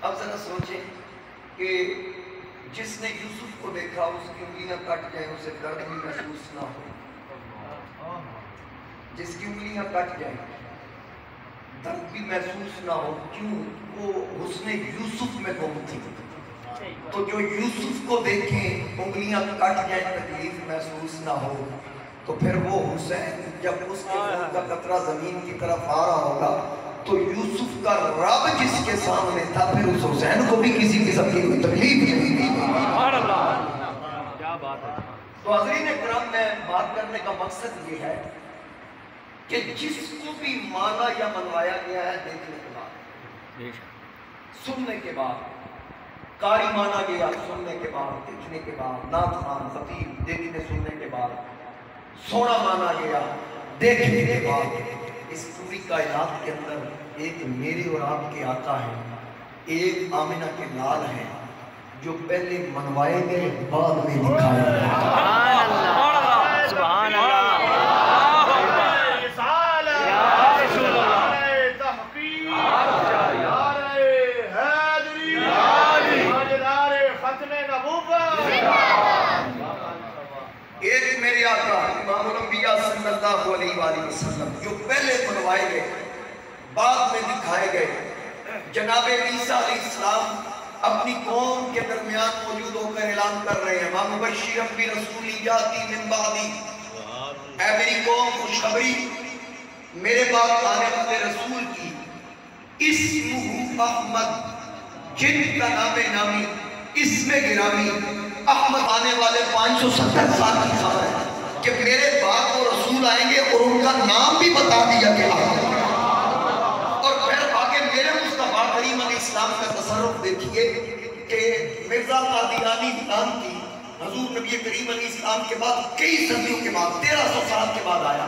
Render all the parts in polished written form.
اب ذرا سوچیں کہ جس نے یوسف کو دیکھا اس کی انگلیاں کٹ جائیں اسے درد بھی محسوس نہ ہو، جس کی انگلیاں کٹ جائیں درد بھی محسوس نہ ہو، کیوں؟ وہ حسن یوسف میں گم تھی۔ تو جو یوسف کو دیکھیں انگلیاں کٹ جائیں تکلیف محسوس نہ ہو، تو پھر وہ حسین جب اس کے خون کا قطرہ زمین کی طرف آ رہا ہوگا تو یوسف کا رب جس کے سامنے تھا پھر اس حسین کو بھی کسی قسم کی کوئی تکلیف نہیں دی۔ تو حضرین کرام میں بات کرنے کا مقصد یہ ہے کہ جس کو بھی مانا یا منوایا گیا ہے دیکھنے کے بعد، سننے کے بعد، قاری مانا گیا سننے کے بعد، دیکھنے کے بعد، نعت خوان خطیب دیکھنے سننے کے بعد، سونا مانا گیا دیکھنے کے بعد، اس پوری کائنات کے اندر ایک میرے اور آپ کے آقا ہے، ایک آمنہ کے لال ہے جو پہلے منوائے گئے بعد میں دکھائے گئے۔ سبحان اللہ۔ ایک میرے آقا امام الانبیاء صلی اللہ علیہ وآلہ وسلم جو پہلے منوائے گئے بعد میں دکھائے گئے، جناب عیسیٰ علیہ السلام اپنی قوم کے درمیان موجود ہو کر اعلان کر رہے ہیں مَا مُبَشِّرًا بِرَسُولٍ یَأْتِی مِن بَعْدِی، اے میری قوم خوشخبری میرے بعد آنے والے رسول کی، اسمہ احمد، جن کا نام نامی، اسم گرامی، احمد آنے والے 570 سال کی خبر ہے کہ میرے بعد وہ رسول آئیں گے اور ان کا نام بھی بتا دیا کہ احمد۔ اور پھر آگے میرے مصطفیٰ کریم علیہ السلام کا تصرف دیکھیے کہ مرزا قادیانی نام کی حضور نبی کریم علیہ السلام کے بعد کئی صدیوں کے بعد 1300 سال کے بعد آیا،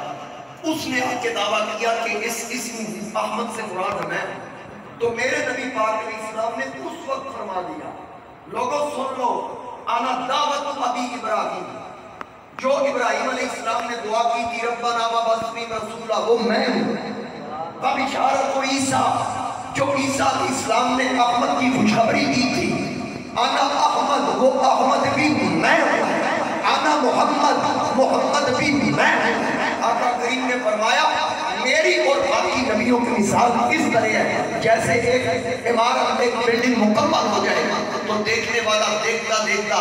اس نے آ کے دعویٰ کیا کہ اس اسم احمد سے مراد میں ہوں۔ تو میرے نبی پاک علیہ السلام نے اس وقت فرما دیا لوگوں سن لو، انا دعوت ابی ابراہیم، جو ابراہیم علیہ السلام نے دعا کی تھی ربنا وابعث فیہم رسولا، وہ میں ہوں۔ بشارت عیسیٰ، جو عیسیٰ علیہ السلام نے احمد کی خوشخبری دی تھی، انا احمد، وہ احمد بھی میں ہوں، انا محمد، محمد بھی میں ہوں۔ آقا کریم نے فرمایا میری اور باقی نبیوں کی مثال اس طرح ہے جیسے ایک عمارت ایک بلڈنگ مکمل ہو جائے تو دیکھنے والا دیکھتا دیکھتا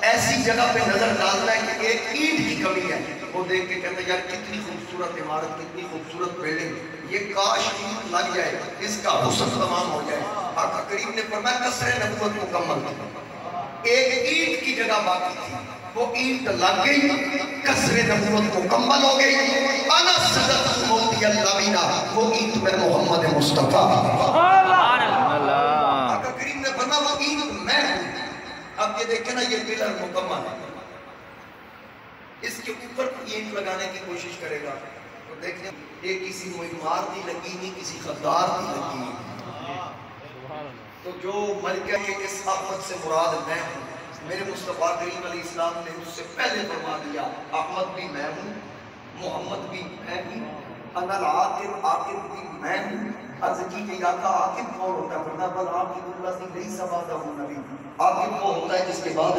ایسی جگہ پہ نظر ڈالتا ہے کہ ایک اینٹ کی کمی ہے، وہ دیکھ کے کہتا ہے یار کتنی خوبصورت عمارت، کتنی خوبصورت بلڈنگ، یہ کاش اینٹ لگ جائے، اس کا حسن تمام ہو جائے۔ آقا کریم نے فرمایا قصر نبوت مکمل تھی، ایک اینٹ کی جگہ باقی تھی، وہ اینٹ لگ گئی، قصر نبوت مکمل ہو گئی۔ انا صدقت موتی اللبینہ، وہ اینٹ میں محمد مصطفیٰ۔ آقا کریم نے فرمایا وہ اینٹ میں ہوں۔ اب یہ دیکھیں نا یہ پلر مکمل ہے، اس کے اوپر کوئی اینٹ لگانے کی کوشش کرے گا تو دیکھیں یہ کسی معمار نہیں لگی نہیں، کسی خدار نہیں لگی۔ تو جو ملکہ کے اس احمد سے مراد میں ہوں، میرے مصطفیٰ کریم علیہ السلام نے اس سے پہلے فرما دیا احمد بھی میں ہوں، محمد بھی میں ہوں، انا العاقب، عاقب بھی میں ہوں۔ عرض کی کہ آقا عاقب کون ہوتا ہے؟ فرمایا بل عاقب الذی لیس بعدہ نبی، عاقب وہ ہوتا ہے جس کے بعد۔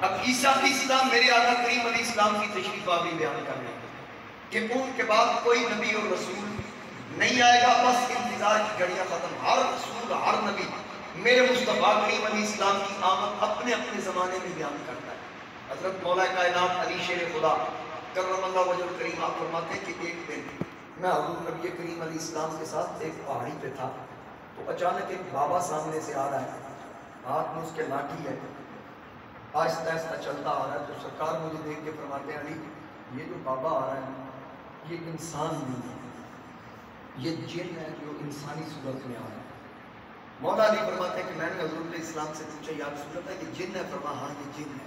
اب عیسیٰ علیہ السلام میرے آقا کریم علیہ السلام کی تشریف آوری بیان کر رہے ہیں کہ ان کے بعد کوئی نبی اور رسول نہیں آئے گا، بس انتظار کی گھڑیاں ختم، ہر رسول ہر نبی میرے مصطفیٰ کریم علیہ السلام کی آمد اپنے اپنے زمانے میں بیان کرتا ہے۔ حضرت مولا کائنات علی شیر خدا کرم اللہ وجہ الکریم آپ فرماتے ہیں کہ ایک دن میں حضور نبی کریم علیہ السلام کے ساتھ ایک پہاڑی پہ تھا تو اچانک ایک بابا سامنے سے آ رہا ہے، ہاتھ میں اس کے لاٹھی ہے، آہستہ آہستہ چلتا آ رہا ہے۔ تو سرکار مجھے دیکھ کے فرماتے ہیں علی یہ جو بابا آ رہا ہے یہ انسان نہیں ہے، یہ جن ہے جو انسانی صورت میں آ رہا ہے۔ مولا علی فرماتے ہیں کہ میں نے حضور علیہ السلام سے پوچھا یا رسول اللہ یہ جن ہے؟ فرمایا ہاں یہ جن ہے۔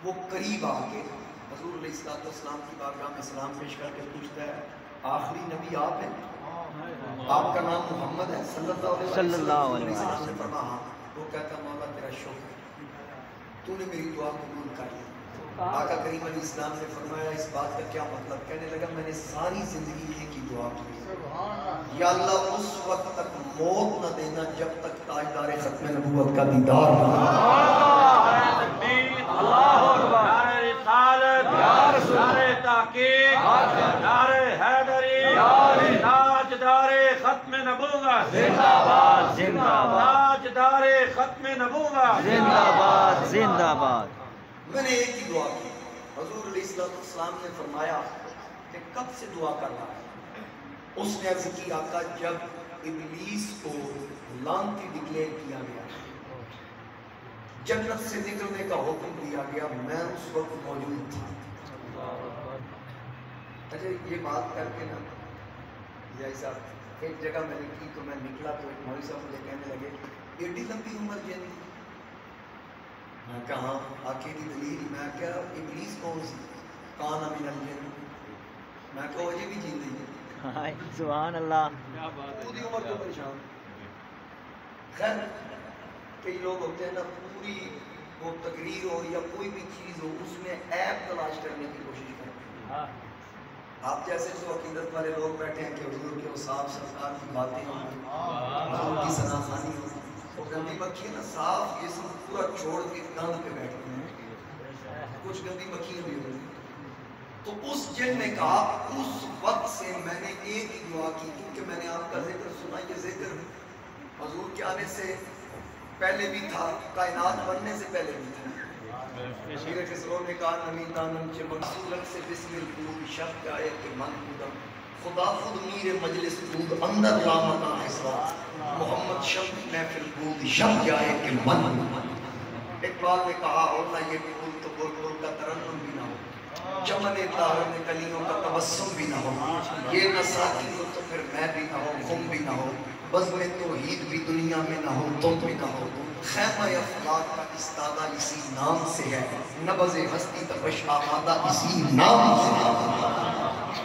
وہ قریب آ کے حضور علیہ السلام کی بارگاہ میں سلام پیش کر کے پوچھتا ہے آخری نبی آپ ہیں؟ آپ کا نام محمد ہے صلی اللہ علیہ وسلم نے فرمایا ہاں۔ وہ کہتا مولا تیرا شکر، تو نے میری دعا قبول کر لی۔ آقا کریم علیہ السلام نے فرمایا اس بات کا کیا مطلب؟ کہنے لگا میں نے ساری زندگی ایک ہی دعا کی یا اللہ اس وقت تک موت نہ دینا جب تک تاجدار ختم نبوت کا دیدار نہ اللہ اکبر، نعرہ رسالت، نعرہ تحقیق، نعرہ حیدری، تاجدار ختم نبوت زندہ باد زندہ باد تاجدار ختم نبوت زندہ باد زندہ باد۔ میں نے ایک ہی دعا کی، حضور علیہ السلام نے فرمایا کہ کب سے دعا کر رہا ہے؟ اس نے عرض کی آقا جب ابلیس کو لعنتی ڈکلیئر کیا گیا، جنت سے نکلنے کا حکم دیا گیا، میں اس وقت موجود تھا۔ اچھا یہ بات کر کے نا جیسا ایک جگہ میں نے کی تو میں نکلا تو ایک مولوی صاحب مجھے کہنے لگے ایڈی لمبی عمر جن، میں کہا آخر کی دلیل، میں کیا ابلیس کون سی؟ کان من الجن، میں کہا وہ بھی جین نہیں ہے، سبحان اللہ، پوری عمر تو پریشان۔ خیر کئی لوگ ہوتے ہیں نا پوری وہ تقریر ہو یا کوئی بھی چیز ہو اس میں عیب تلاش کرنے کی کوشش کرتے ہیں۔ آپ جیسے جو عقیدت والے لوگ بیٹھے ہیں کہ حضور کے صاحب سرکار کی باتیں ہوں، حضور کی ثنا خوانی ہو، وہ گندی مکھی ہے نا صاف جسم پورا چھوڑ کے گند پہ بیٹھتے ہیں، کچھ گندی مکھیاں بھی ہوتی ہیں۔ تو اس جن نے کہا اس وقت سے میں نے ایک ہی دعا کی کیونکہ میں نے آپ کا ذکر سنا، یہ ذکر حضور کے آنے سے پہلے بھی تھا، کائنات بننے سے پہلے بھی تھا۔ شیر خسرو نے کہا نمی دانم چه مقصولت سے بسم القلوب شب جائے کہ من بودم، خدا خود میر مجلس بود اندر لامتا خسرا، محمد شب محفل بود شب جائے کہ من بودم۔ اقبال نے کہا ہوتا یہ پھول تو بلبل کا ترنم بھی نہ ہو، چمن طاہر کلیوں کا تبسم بھی نہ ہو، یہ نہ ساتھی ہو تو پھر میں بھی نہ ہو، خم بھی نہ ہو، بزم توحید بھی دنیا میں نہ ہو، تم بھی نہ ہو، خیمہ افلاک کا استادہ اسی نام سے ہے، نبض ہستی تپش آمادہ اسی نام سے ہے۔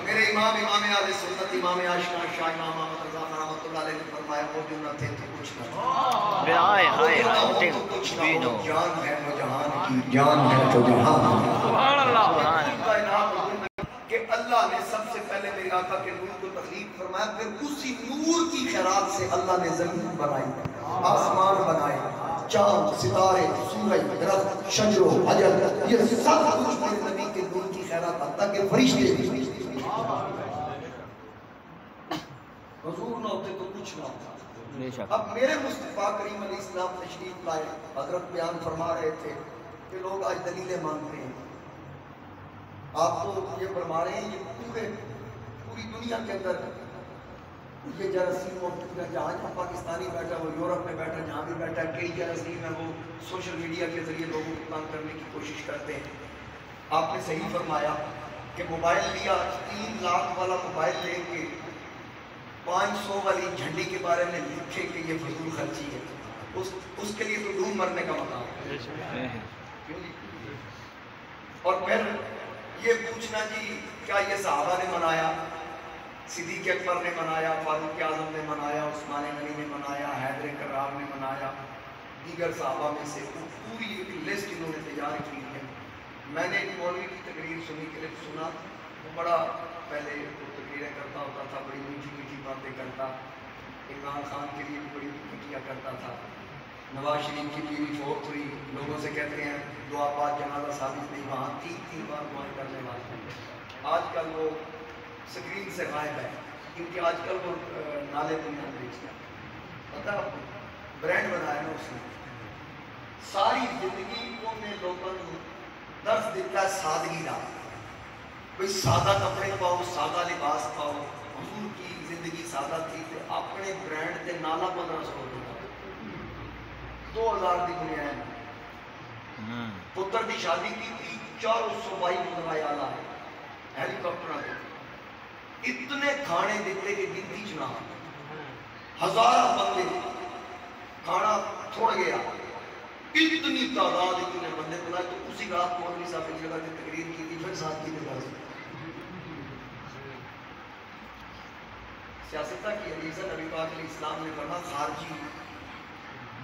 میرے امام اہل سنت امام آشنا شاہ امام احمد رضا خان رحمۃ اللہ علیہ نے فرمایا وہ جو نہ تھے تو کچھ نہ تھے، ہائے ہائے وہ ہائے، جو کچھ نہ بھی ہو، نو، جان ہے تو جہان کی، جان ہے تو جہان کی۔ سبحان اللہ، کہ اللہ نے سب سے پہلے میرے آقا کے نور کو تخلیق فرمایا، پھر اسی نور کی خیرات سے اللہ نے زمین بنائی، آسمان بنائے، چاند، ستارے، سورج، درخت، شجر و حجر، یہ سب کچھ میرے نبی کے نور کی خیرات، حتیٰ کہ فرشتے حضور نہ ہوتے تو کچھ نہ ہوتا۔ بے شک، اب میرے مصطفیٰ کریم علیہ السلام تشریف لائے، حضرت بیان فرما رہے تھے کہ لوگ آج دلیلیں مانگتے ہیں، آپ تو یہ فرما رہے ہیں یہ پوری دنیا کے اندر یہ جراثیم موجود ہے، جہاں جہاں پاکستانی بیٹھا وہ یورپ میں بیٹھا جہاں بھی بیٹھا، کئی جراثیم ہیں وہ سوشل میڈیا کے ذریعے لوگوں کو تنگ کرنے کی کوشش کرتے ہیں۔ آپ نے صحیح فرمایا کہ موبائل لیا، 3 لاکھ والا موبائل لے کے 500 والی جھنڈی کے بارے میں لکھے کہ یہ فضول خرچی ہے، اس کے لیے تو ڈوب مرنے کا مقام ہے۔ اور پھر یہ پوچھنا جی کیا یہ صحابہ نے منایا، صدیق اکبر نے منایا، فاروق اعظم نے منایا، عثمان غنی نے منایا، حیدر کرار نے منایا، دیگر صحابہ میں سے پوری ایک لسٹ انہوں نے تیار کی ہے۔ میں نے ایک مولوی کی تقریر سنی، کلپ سنا، وہ بڑا پہلے وہ تقریریں کرتا ہوتا تھا، بڑی میٹھی میٹھی باتیں کرتا، عمران خان کے لیے بھی بڑی کیا کرتا تھا، نواز شریف کی بیوی فوت ہوئی، لوگوں سے کہتے ہیں دعا پاک جنازہ ثابت نہیں، وہاں 3 بار دعائیں کرنے والے ہیں۔ آج کل وہ سکرین سے غائب ہے کیونکہ آج کل وہ نالے دنیا بیچتا ہے، پتہ برانڈ بنایا نا اس نے، ساری زندگی کو نے لوگوں کو درس دیتا ہے سادگی دا، کوئی سادہ کپڑے پاؤ، سادہ لباس پاؤ، حضور کی زندگی سادہ تھی تے اپنے برانڈ تے نالا 1500 دیتا، 2000 دی بنیاد پتر دی شادی کی تھی، 400 بائی مدرائی آلہ ہے، ہیلی کاپٹر آتے اتنے کھانے دیتے کہ گنتی چنا، 1000 بندے، کھانا تھوڑ گیا، اتنی تعداد اتنے بندے بلائے، تو اسی رات مولوی صاحب کی جگہ کی تقریر کی تھی، پھر ساتھ کی نماز سیاستہ کی علیزہ نبی پاک علیہ السلام نے فرمایا خارجی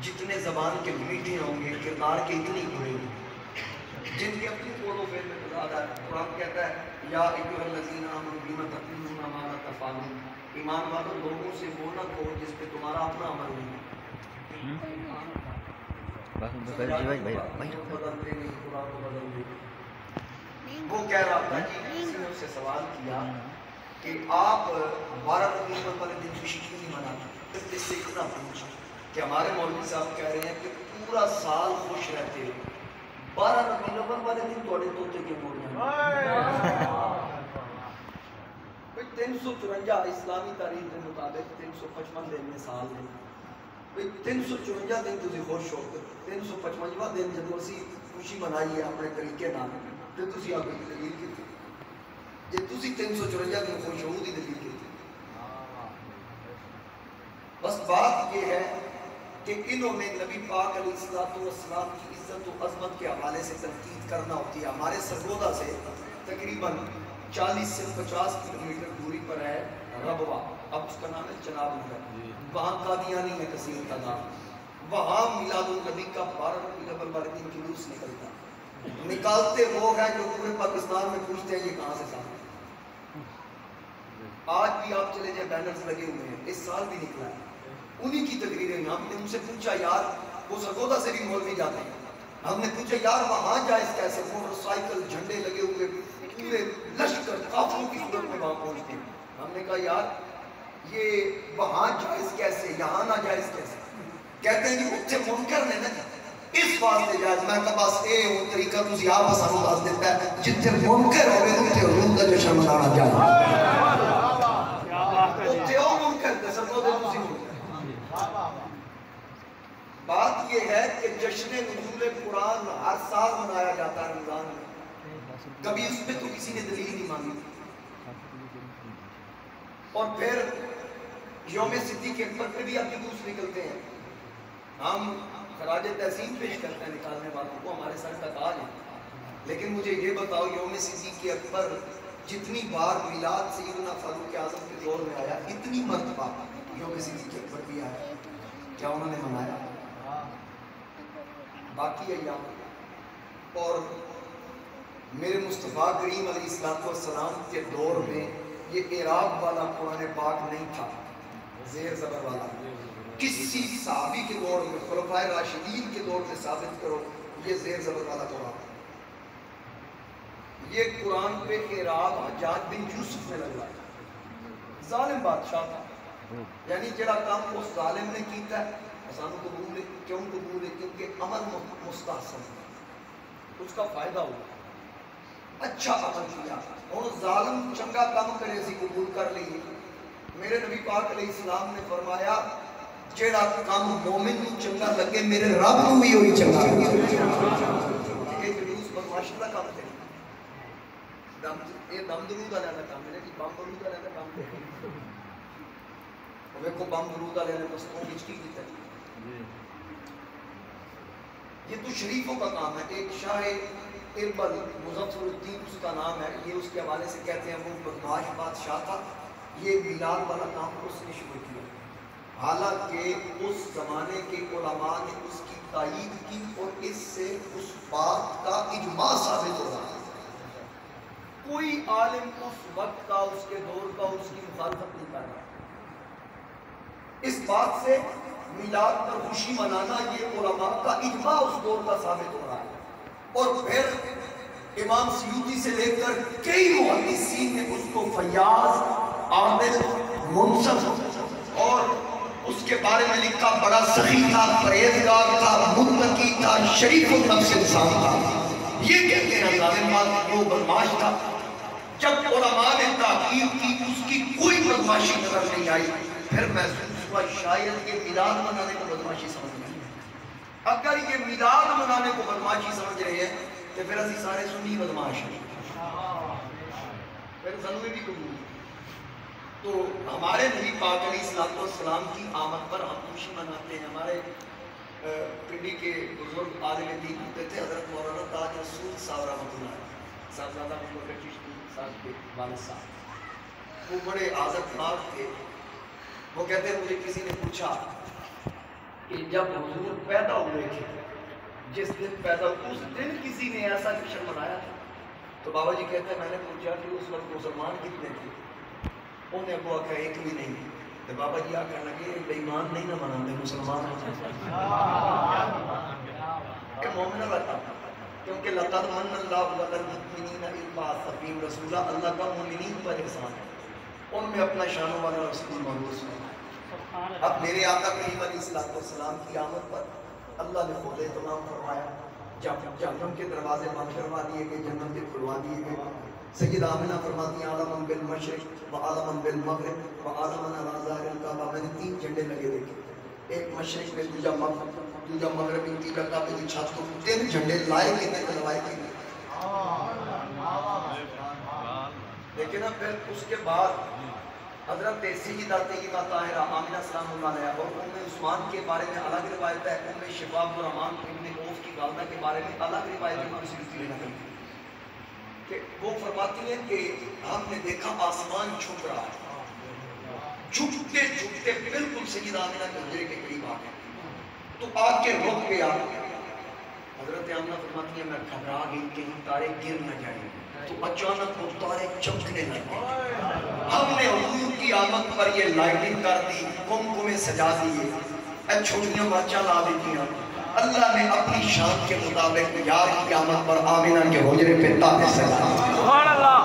جتنے زبان کے میٹھے ہوں گے کردار کے اتنی برے ہوں گے، جن کے اپنی قول و فعل میں تضاد ہے۔ قرآن کہتا ہے یا ایھا الذین آمنوا لم تقولون ما لا تفعلون، ایمان والوں لوگوں سے وہ نہ کہو جس پہ تمہارا اپنا عمل نہیں ہے۔ وہ کہہ رہا تھا کہ کسی نے اس سے سوال کیا کہ آپ 12 ربیع الاول والے دن خوشی کیوں نہیں مناتے؟ اس سے اتنا پوچھا کہ ہمارے مولوی صاحب کہہ رہے ہیں کہ پورا سال خوش رہتے ہو، 12 ربیع الاول والے دن توڑے توتے کیوں موڑ جائیں؟ 354 اسلامی تاریخ کے مطابق 355 دن میں سال دن 354 دن تسی خوش ہو، 355واں دن جب اسی خوشی منائی ہے اپنے طریقے نال تے تسی آپ کی دلیل کی جے تسی 354 دن خوش ہو دی دلیل کی۔ بس بات یہ ہے کہ انہوں نے نبی پاک علیہ السلام کی عزت و عظمت کے حوالے سے تنقید کرنا ہوتی ہے۔ ہمارے سرگودا سے تقریباً 40 سے 50 کلومیٹر دوری پر ہے ربوہ، اب اس کا نام ہے چناب نگر، وہاں قادیانی ہے کثیر تعداد، وہاں میلاد النبی کا 12 ربیع الاول والے دن جلوس نکلتا، نکالتے وہ ہیں جو پورے پاکستان میں پوچھتے ہیں یہ کہاں سے سامنے۔ آج بھی آپ چلے جائیں بینرز لگے ہوئے ہیں، اس سال بھی نکلا ہے، انہی کی تقریریں۔ ہم نے ان سے پوچھا یار وہ سرگودا سے بھی مولوی جاتے ہیں، ہم نے پوچھا یار وہاں جائز کیسے؟ موٹر سائیکل جھنڈے لگے ہوئے پورے لشکر کافروں کی صورت میں وہاں پہنچتے ہیں۔ ہم نے کہا یار یہ وہاں جائز کیسے یہاں نہ جائز کیسے؟ کہتے ہیں کہ اتھے منکر نے نا اس واسطے جائز۔ میں کہا بس اے وہ طریقہ تسی آپ سانو دس دیتا ہے جتھے منکر ہوئے اتھے حضور دا جشن منانا جائز، اتھے او منکر تے سرگودا تسی منکر۔ بات یہ ہے کہ جشن نزول قرآن ہر سال منایا جاتا ہے رمضان میں، کبھی اس پہ تو کسی نے دلیل نہیں مانگی۔ اور پھر یوم صدیق اکبر پہ بھی اب جلوس نکلتے ہیں، ہم خراج تحسین پیش کرتے ہیں نکالنے والوں کو، ہمارے سر کا تاج ہے۔ لیکن مجھے یہ بتاؤ یوم صدیق اکبر جتنی بار میلاد سیدنا فاروق اعظم کے دور میں آیا اتنی مرتبہ یوم صدیق اکبر بھی آیا، کیا انہوں نے منایا؟ باقی ایام اور میرے مصطفیٰ کریم علیہ السلام کے دور میں یہ اعراب والا قرآن پاک نہیں تھا، زیر زبر والا۔ کسی صحابی کے دور میں، خلفائے راشدین کے دور میں ثابت کرو یہ زیر زبر والا قرآن۔ یہ قرآن پہ اعراب حجاج بن یوسف نے لگوایا، ظالم بادشاہ تھا، یعنی جڑا کام اس ظالم نے کیتا ہے سانو قبول ہے۔ کیوں قبول ہے؟ کیونکہ عمل مستحسن اس کا فائدہ ہوا، اچھا عمل کیا، اور ظالم چنگا کام کرے اسی قبول کر لیے۔ میرے نبی پاک علیہ السلام نے فرمایا جیڑا کام مومن کو چنگا لگے میرے رب کو بھی وہی چنگا لگے۔ یہ جلوس بدماشی کا کام ہے، یہ دم درود والے کا کام ہے کہ بم درود والے کا کام ہے۔ ویکھو بم درود والے نے مستوں وچ کی کیتا ہے، یہ تو شریفوں کا کام ہے۔ ایک شاہ اربل مظفر الدین اس کا نام ہے، یہ اس کے حوالے سے کہتے ہیں وہ بدماش بادشاہ تھا، یہ میلاد والا کام اس نے شروع کیا، حالانکہ اس زمانے کے علماء نے اس کی تائید کی اور اس سے اس بات کا اجماع ثابت ہو رہا ہے۔ کوئی عالم اس وقت کا، اس کے دور کا اس کی مخالفت نہیں کر رہا۔ اس بات سے میلاد پر خوشی منانا یہ علماء کا اجماع اس دور کا ثابت ہو رہا ہے۔ اور پھر امام سیوطی سے لے کر کئی محدثین نے اس کو فیاض، عامل، منصف اور اس کے بارے میں لکھا بڑا سخی تھا، پرہیزگار تھا، متقی تھا، شریف النفس انسان تھا۔ یہ کہتے ہیں ظالم وہ بدماش تھا۔ جب علماء نے تحقیق کی اس کی کوئی بدماشی نظر نہیں آئی، پھر محسوس ہوا شاید یہ میلاد منانے کو بدماشی سمجھ رہے ہیں۔ اگر یہ میلاد منانے کو بدماشی سمجھ رہے ہیں تو پھر اسی سارے سنی بدماش ہیں، پھر سنوے بھی قبول۔ تو ہمارے نبی پاک علیہ السلام کی آمد پر ہم خوشی مناتے ہیں۔ ہمارے پنڈی کے بزرگ عالم دین ہوتے تھے حضرت مولانا تاج رسول صاحب رحمۃ اللہ صاحبزادہ ابوبکر چشتی صاحب کے والد صاحب، وہ بڑے عازت ناک تھے۔ وہ کہتے ہیں مجھے کسی نے پوچھا کہ جب حضور پیدا ہوئے تھے، جس دن پیدا ہوئے اس دن کسی نے ایسا جشن منایا تھا؟ تو بابا جی کہتے ہیں میں نے پوچھا کہ اس وقت مسلمان کتنے تھے؟ انہیں ابو آکھا ایک بھی نہیں. تو بابا جی آ کہنے لگے بے ایمان نہیں نہ منا دے مسلمان کہ مومن رہتا کیونکہ لقد من اللہ علی المؤمنین اذ بعث فیہم رسولا. اللہ کا مومنین پر احسان ہے, ان میں اپنا شان والا رسول مبعوث ہوا. اب میرے آقا کریم علیہ السلام کی آمد پر اللہ نے خود اہتمام فرمایا. جب جہنم کے دروازے بند کروا دیے گئے, جنت کے کھلوا دیے گئے. سیدہ آمنہ فرماتی ہیں عالم بالمشرق و عالم بالمغرب و عالم علی ظاہر الکعبہ. میں نے 3 جھنڈے لگے دیکھے, ایک مشرق میں, دوسرا مغرب میں, تیسرا کعبے کی چھت کو. 3 جھنڈے لائے کتنے تلوائے کتنے. لیکن نا پھر اس کے بعد حضرت سیدہ طیبہ طاہرہ آمنہ سلام اللہ علیہا اور ام عثمان کے بارے میں الگ روایت ہے. ام شباب الرحمان ابن عوف کی والدہ کے بارے میں الگ روایت ہے کہ وہ فرماتی ہیں کہ ہم نے دیکھا آسمان جھک رہا ہے, جھکتے جھکتے بالکل سیدہ آمنہ کے حجرے کے قریب آ گئے. تو آگ کے رخ پہ آ گئے. حضرت آمنہ فرماتی ہیں میں گھبرا گئی کہیں تارے گر نہ جائیں. تو اچانک وہ تارے چمکنے لگے. ہم نے حضور کی آمد پر یہ لائٹنگ کر دی, کمکمے سجا دیے, چھوٹیاں مارچاں لا دیتی ہیں. اللہ نے اپنی شان کے مطابق یار کی آمد پر آمنہ کے حجرے پہ تارے سجا دیے. سبحان اللہ.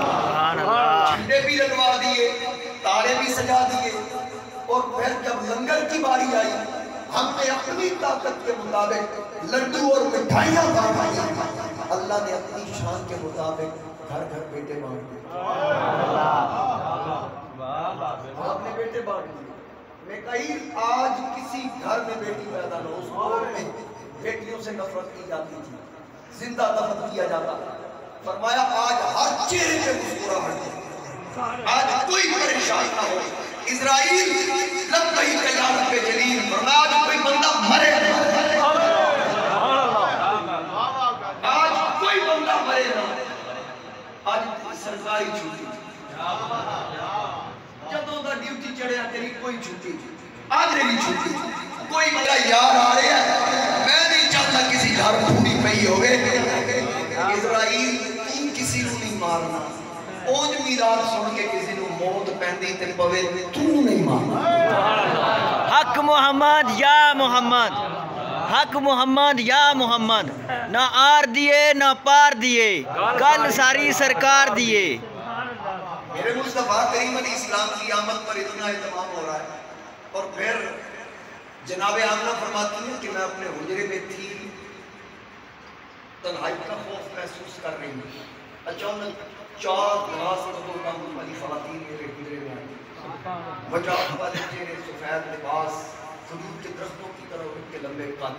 جھنڈے بھی لگوا دیے, تارے بھی سجا دیے. اور پھر جب لنگر کی باری آئی ہم نے اپنی طاقت کے مطابق لڈو اور مٹھائیاں بانٹی. اللہ نے اپنی شان کے مطابق گھر گھر بیٹے بانٹ دیے. آپ نے بیٹے بانٹ دیے. میں کہیں آج کسی گھر میں بیٹی پیدا نہ ہو, اس دور میں بیٹیوں سے نفرت کی جاتی تھی, زندہ دفن کیا جاتا تھا. فرمایا آج ہر چہرے پہ مسکراہٹ ہے, آج کوئی پریشان نہ ہو. اسرائیل لب کہیں قیامت پہ جلیل. فرمایا آج کوئی بندہ مرے نہ, آج کوئی بندہ مرے نہ. آج سرکاری چھوٹی, جدوں دا ڈیوٹی چڑھیا تیری کوئی چھوٹی, آج میری چھوٹی. کوئی میرا یار آ رہا ہے, میں نہیں چاہتا کسی گھر پھوڑی پئی ہوئے. اسرائیل تین کسی کو نہیں مارنا, اونج میراد سن کے کسی کو موت پہندی تے پوے تو نہیں مارنا. حق محمد یا محمد, حق محمد یا محمد. نہ آر دیے نہ پار دیے, کل ساری سرکار دیے. میرے مصطفیٰ کریم علیہ السلام کی آمد پر اتنا اہتمام ہو رہا ہے. اور پھر جناب آمنہ فرماتی ہیں کہ میں اپنے حجرے میں تھی, تنہائی کا خوف محسوس کر رہی ہوں. اچانک 4 گلاس قدوں کا والی خواتین میرے حجرے میں آئی. وجاہت والے چہرے, سفید لباس, کھجور کے درختوں کی طرح ان کے لمبے قد.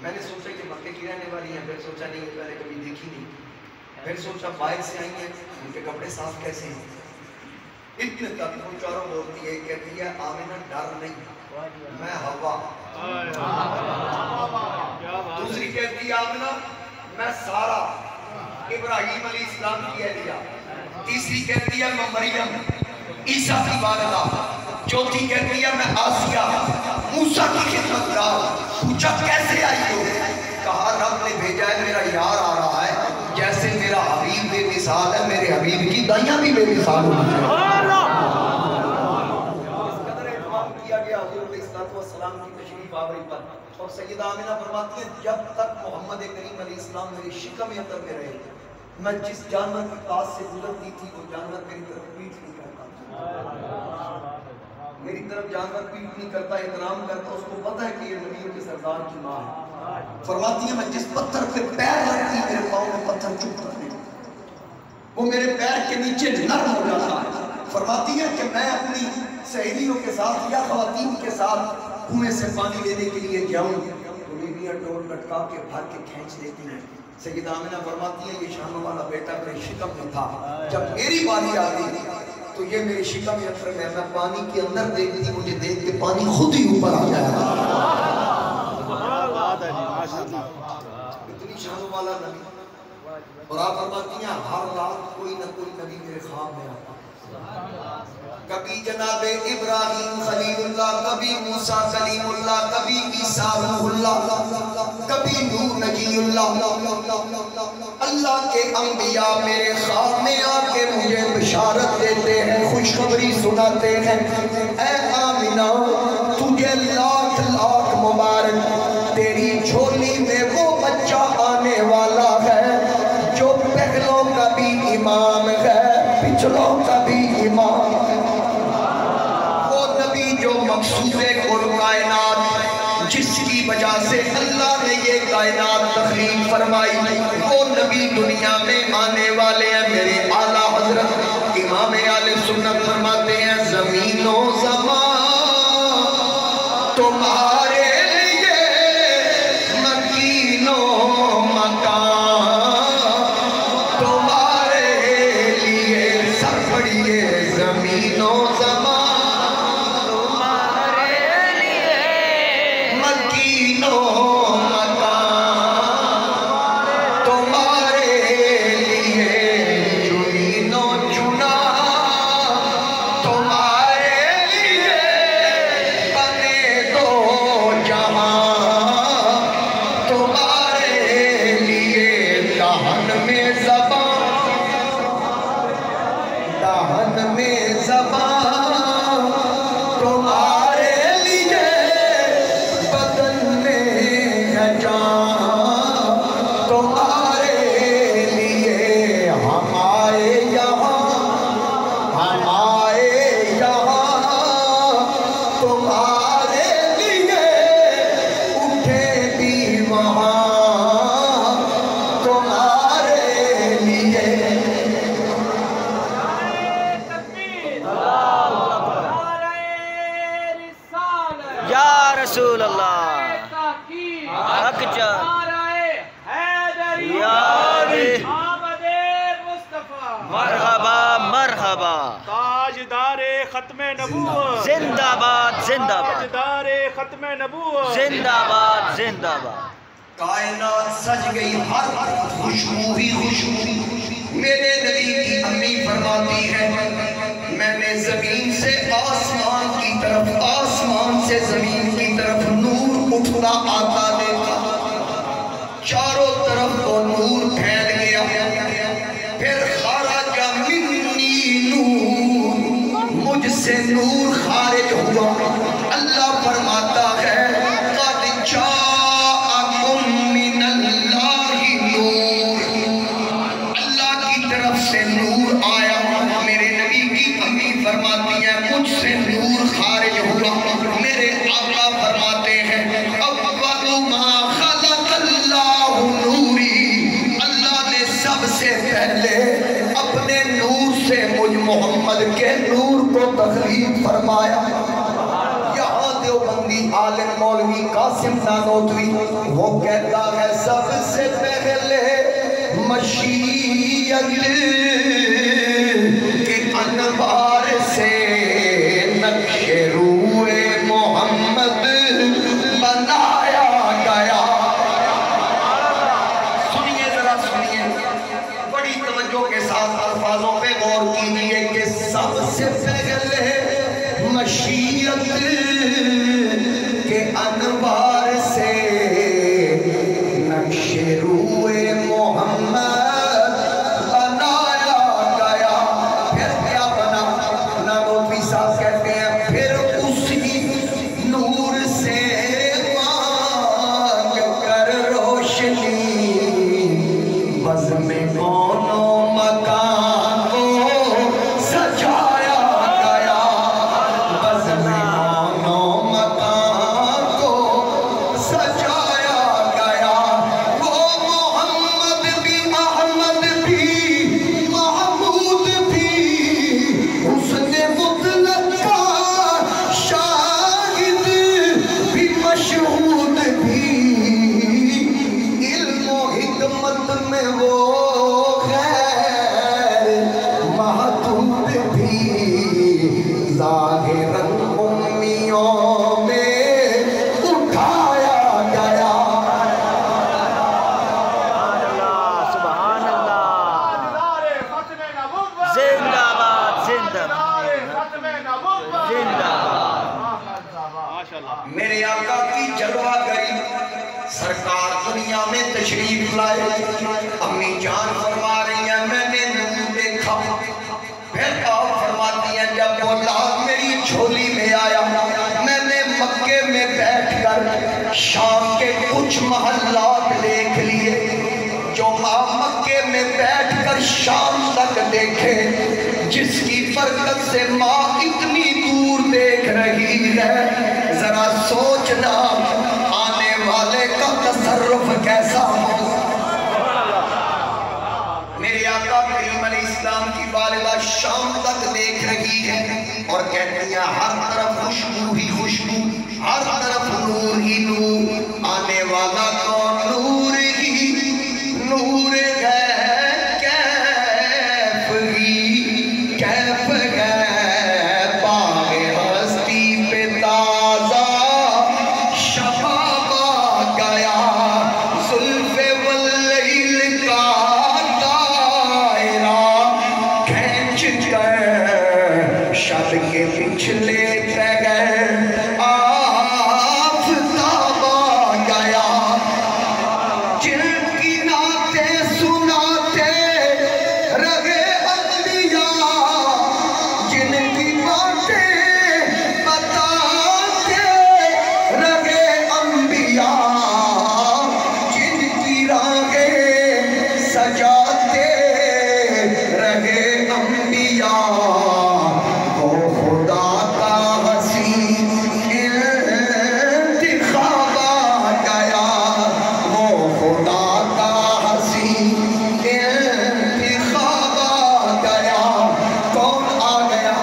میں نے سوچا کہ مکے کی رہنے والی ہیں, پھر سوچا نہیں میں نے کبھی دیکھی نہیں. پھر سوچا باہر سے آئی ہیں, ان کے کپڑے صاف کیسے ہیں. اتنے تک وہ چاروں بولتی ہے, کہتی ہے آمنہ ڈر نہیں, میں ہوا. دوسری کہتی ہے آمنہ میں سارا, ابراہیم علیہ السلام کی اہلیہ. تیسری کہتی ہے میں مریم, عیسیٰ کی والدہ. چوتھی کہتی ہے میں آسیہ, موسیٰ کی خدمت گار. پوچھا کیسے آئی ہو, کہا رب نے بھیجا ہے, میرا یار آ رہا ہے. جیسے میرا حبیب بے مثال ہے, میرے حبیب کی دائیاں بھی بے مثال ہوئی ہیں. اس قدر اہتمام کیا گیا حضور علیہ السلام کی تشریف آوری پر. اور سیدہ آمنہ فرماتی ہیں جب تک محمد کریم علیہ السلام میری شکم اندر میں رہے, میں جس جانور کی پاس سے گزرتی تھی وہ جانور میری طرف پیٹ نہیں کرتا, میری طرف جانور پیٹ نہیں کرتا, احترام کرتا. اس کو پتہ ہے کہ یہ نبیوں کے سردار کی ماں ہے. فرماتی ہے میں جس پتھر پہ پیر رکھتی میرے پاؤں میں پتھر چپ کرتے, وہ میرے پیر کے نیچے نرم ہو جاتا ہے. فرماتی ہے کہ میں اپنی سہیلیوں کے ساتھ یا خواتین کے ساتھ کنویں سے پانی لینے کے لیے جاؤں, بیویاں ڈور لٹکا کے بھر کے کھینچ دیتی ہیں. سیدہ آمنہ فرماتی ہے یہ شانوں والا بیٹا میرے شکم میں تھا, جب میری باری آ گئی تو یہ میرے شکم اندر میں پانی کے اندر دیکھتی, مجھے دیکھ کے پانی خود ہی اوپر آ جایا. اتنی شانوں والا نبی. اور آپ فرماتی ہیں ہر رات کوئی نہ کوئی نبی میرے خواب میں آتا. کبھی جناب ابراہیم خلیل اللہ، کبھی موسیٰ کلیم اللہ، کبھی عیسیٰ روح اللہ، کبھی نوح نجی اللہ۔ اللہ کے انبیاء میرے خواب میں آ کے مجھے بشارت دیتے ہیں، خوشخبری سناتے ہیں، اے آمنہ تجھے لاکھ لاکھ مبارک، تیری جھولی میں وہ بچہ آنے والا ہے جو پہلوں کا بھی امام ہے، پچھلوں کا بھی امام ہے، وہ نبی جو مقصود کل کائنات، جس کی وجہ سے اللہ نے یہ کائنات تخلیق فرمائی، وہ نبی دنیا میں آنے والے ہیں۔ میرے اعلیٰ حضرت امام اہل سنت فرماتے ہیں زمین و زمان تمہارے لیے مکین و مکان، تمہارے لیے سر پڑھیے زمین و زمان تمہارے لیے مکین و مکان، تمہارے لیے چنین و چنا، تمہارے لیے بنے دو جہاں، تمہارے لیے دہن میں زبان، دہن میں زبان، تمہارے لیے بدن میں ہے جان، تمہارے لیے ہم آئے یہاں، ہم آئے یہاں، تمہارے لیے اٹھے بھی وہاں، تمہارے لیے یا رسول اللہ حق چاہ یا علی مرحبا مرحبا تاجدار ختم نبوت، زندہ باد زندہ باد تاجدار ختم نبوت، زندہ باد زندہ باد۔ کائنات سج گئی، ہر خوشبو ہی خوشبو۔ میرے نبی کی امی فرماتی ہے میں نے زمین سے آسمان کی طرف، آسمان سے زمین کی طرف نور اٹھتا آتا دیکھا، چاروں طرف تو نور پھیل گیا، پھر خرج منی نور، مجھ سے نور خارج ہوا۔ اللہ فرماتا ہے قد جاءکم من اللہ نور، اللہ کی طرف سے نور آیا۔ میرے نبی کی امی فرماتی ہیں مجھ سے نور خارج ہوا۔ میرے آقا فرماتے ہیں اول ما خلق اللہ نوری، اللہ نے سب سے پہلے اپنے نور سے مجھ محمد کے نور کو تخلیق فرمایا۔ یہاں دیوبندی عالم مولوی قاسم نانوتوی وہ کہتا ہے سب سے پہلے مشیت کے انوار سے نقش روئے محمد بنایا گیا۔ سنیے ذرا سنیے، بڑی توجہ کے ساتھ الفاظوں پہ غور کیجئے کہ سب سے پہلے مشیت کے انوار سے نقش روئے محمد بنایا گیا۔ پھر کیا بنا؟ نانوتوی صاحب کہتے ہیں پھر اسی نور سے مانگ کر روشنی بزم کون و مکان کو سجایا گیا، بزم کون و مکان کی جلوہ گری سرکار دنیا میں تشریف لائے. امی جان فرما رہی ہیں میں نے نور دیکھا. پھر آپ فرماتی ہیں جب وہ لال میری جھولی میں آیا میں نے مکے میں بیٹھ کر شام کے کچھ محلات دیکھ لیے. جو ماں مکے میں بیٹھ کر شام تک دیکھے جس کی برکت سے ماں اتنی دور دیکھ رہی ہے ذرا سوچنا آنے والے کا تصرف کیسا ہو. میرے آقا کریم علیہ السلام کی والدہ شام تک دیکھ رہی ہے اور کہتی ہیں ہر طرف خوشبو ہی خوشبو ہر طرف نور ہی نور. آنے والا کون نور ہی نور ہے کیف ہی کیف ہے باغ ہستی پہ تازہ شباب آ گیا زلف واللیل کا دائرہ کھینچ کر شب کے پچھلے بغیر آفتاب آ گیا. جن کی نعتیں سناتے رہے انبیاء جن کی باتیں بتاتے رہے انبیاء جن کی راہیں سجاتے رہے انبیاء وہ خدا کا حسین انتخاب آ گیا. وہ خدا کا حسین انتخاب آ گیا. کون آ گیا؟